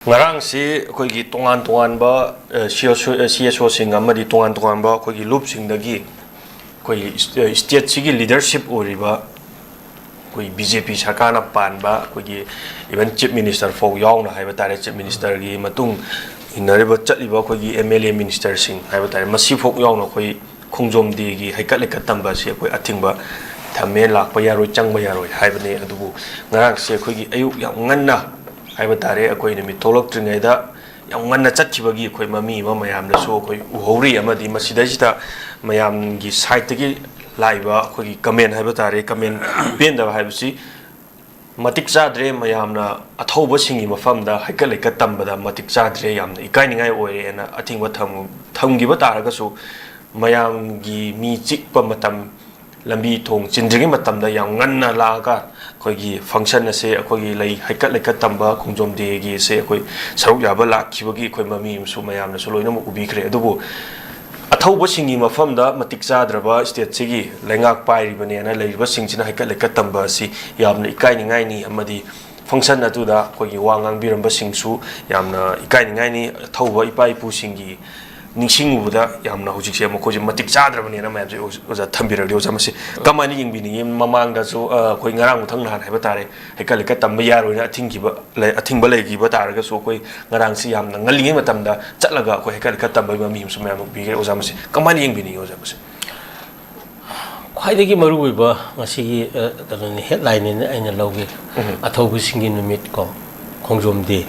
ngarang si koi gi tongan ba CSO sing amadi tongan ba koi gi loop sing dagi koi state sigi leadership oriba koi BJP sarkana panba koi gi even chief minister fo yaw na haiba tare chief minister gi matung inariba chatliba koi gi MLA minister sing haiba tare masi fo yaw na koi khongjom de gi haikat lekat tamba si koi athingba thame lakpa yaroi changba yaroi haibane adubu ngarang se koi gi ayuk yam nganna haiba tare akoi nimi tolok tringaida yang nganna chatchibagi akoi mami ma mayam da so akoi uhori amadi masidajita mayam gi site gi laiba akoi gi comment haiba tare comment penda haibasi matik chadre mayam na athauba singi mafam da haikal lekat tamba da matik chadre yam na ikai ningai oire na athingba thamgi ba taraga so mayam gi mi chikpa matam lambi thong chindrigi matam da yang nganna laga koi function ase akoi lei haikat lekat tamba khongjom de gi se akoi saruk yaba lakhibagi akoi mami su mayam na so loina mu ubi khre adubu athauba singi mafam da matik chadraba state sigi lengak pai bane na leiba singchina haikat lekat tamba si yamna ikai ningai ni amadi function atu da koi wangang biramba singsu yamna ikai ningai ni athauba ipai pu singi ningsingbuda yamna hojikse mako matik chadrabane na mayam oja thambiragdi oja masi kamani yingbini mamangda so koi ngarang muthang nan haiba tare haikal lekat tamba yaroina athingba leigiba taraga so koi ngarang si yamna ngalingi matamda chatlaga koi haikal lekat tamba mami sum mayam bige oja masi kamani yingbini oja masi khwaidagi maru oiba ngasi kanoni headline ni aina lawge athaubu singi numit ko khongjom de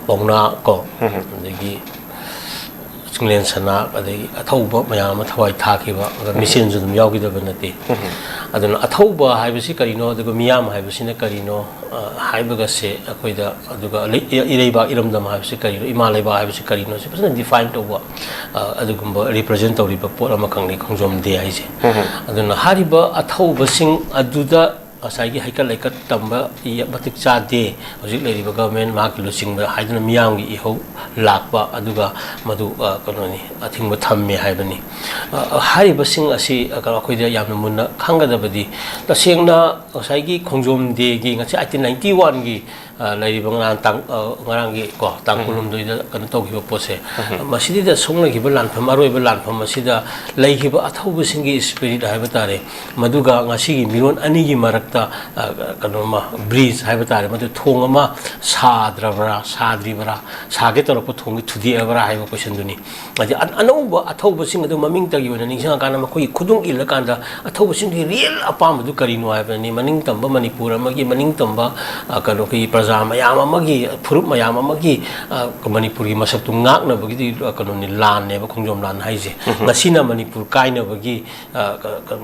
bongna ko dagi Singlen sana adai athauba mayam thawai thakiba mission ju dum yawgidaba nate aduna athauba haibasi karino aduga miyam haibasi na karino haibaga se akoida aduga ireiba iramdam haibasi karino imalaiba haibasi karino se pasana define toba adugumba represent toriba pot amakangni khongjom de haise aduna hariba athauba sing aduda asagi haikal lekat tamba matik chade hojik leiriba government mahaki lusingba haiduna miyamgi ihau lakpa aduga madu kanoni athingba thamme haibani hariba sing asi akoida yamna munna khangadabadi tasengna asagi khongjom de gi ngasi 1891 gi leiriba ngarang gi ko tangkulum doida kan togiba pose masidi da songna giba lanpham aroiba lanpham masida leigiba athauba singi spirit haiba tare maduga ngasi gi miron ani gi marak kanoma bridge haiba tare madu thong ama sadrabra sadribra sage torop thong thudi abra haiba question duni adi anauba athauba sing adu maming tagi wona ningsang kana makoi khudung illa kanda athauba sing real apam du karino haiba ni maning tamba manipur amagi maning tamba kano ki praja mayam amagi furup mayam amagi manipuri masak tu ngak na bagi kano ni lan ne ba khongjom lan haise ngasina manipur kaina bagi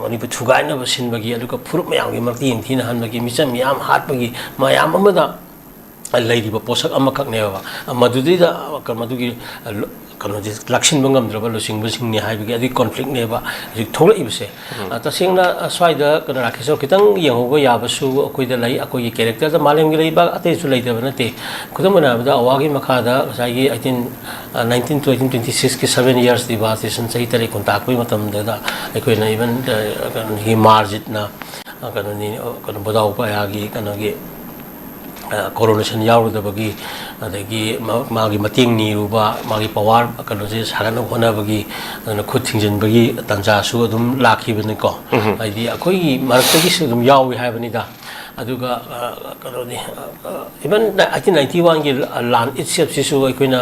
manipur thugai na basin bagi aduka furup mayam gi makti thina han bagi misam yam hat bagi mayam amada leiriba posak amakak neba madudi da madugi kano lakshin bangam draba losing basing ni haibagi adi conflict neba ji thola ibse tasengna swaida kana rakhiso kitang yenghoba yabasu akoida lai akoi character da malem gi leiba ate su leidaba nate kudamana da awagi makada sai 19 to 1826 ki 7 years di basation sai tare kontak poi matam da akoina even hi margit na kano ni kano bodau pa yagi kano gi coronation yaudabagi adagi magi mating ni ruba magi power kano je sagana hona bagi khut thingjen bagi tanja su adum lakhi bani ko aidi akoi marakagi su dum yawi haibani da aduga kano ni even 1991 gi land itself sisu akoina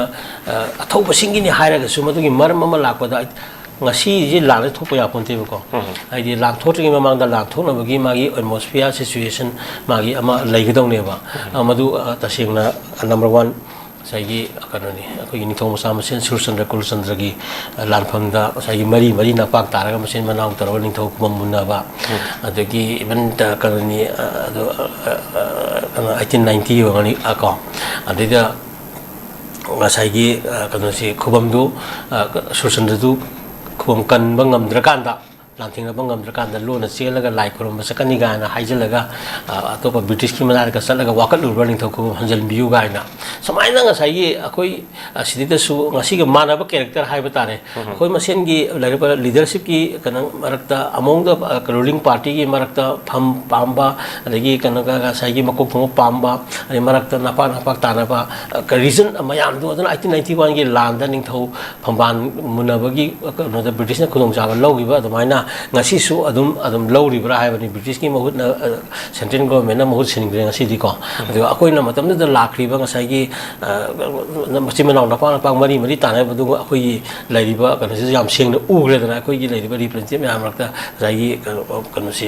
athauba singi ni hairaga su madugi maram ama lakpada ngasi ji lan thopa ya ponte ko aidi lan thotri mamang da lan thona bagi magi atmosphere situation magi ama leigdong ne ba amadu tasengna number 1 saigi kanoni akoi ni thong sama sen surchandra kulchandra gi lan phangda saigi mari na pak taraga masen manau taro ning thok mamuna ba adagi even da kanoni 1890 wangani ako adida saigi kanosi khubamdu surchandra du khum kan bangam drakanda lanthing bangam drakanda lona chelaga lai khorom sakani ga na haijalaga atopa british ki manar ka salaga wakat urbaning thok hanjal biu ga na sumaina ngasai akoi sidita su ngasi ke mana ba character hai batare akoi masen gi leadership ki kanang marakta among the ruling party ki marakta pham pamba adagi kananga sai gi makok thong pamba ani marakta napa napa tanaba ka reason mayam do 1891 gi land ning tho phamban munabagi no the British na khudong jaba logi ba adamaina ngasi su adum lori bra hai bani British ki mahut na central government na mahut sinigre ngasi di ko adu akoi na matam da lakri ba ngasai gi machimana na pa mari mari tanai badu akoi lairiba kana yam seng na ugre da akoi gi lairiba representative yam rakta jai gi kana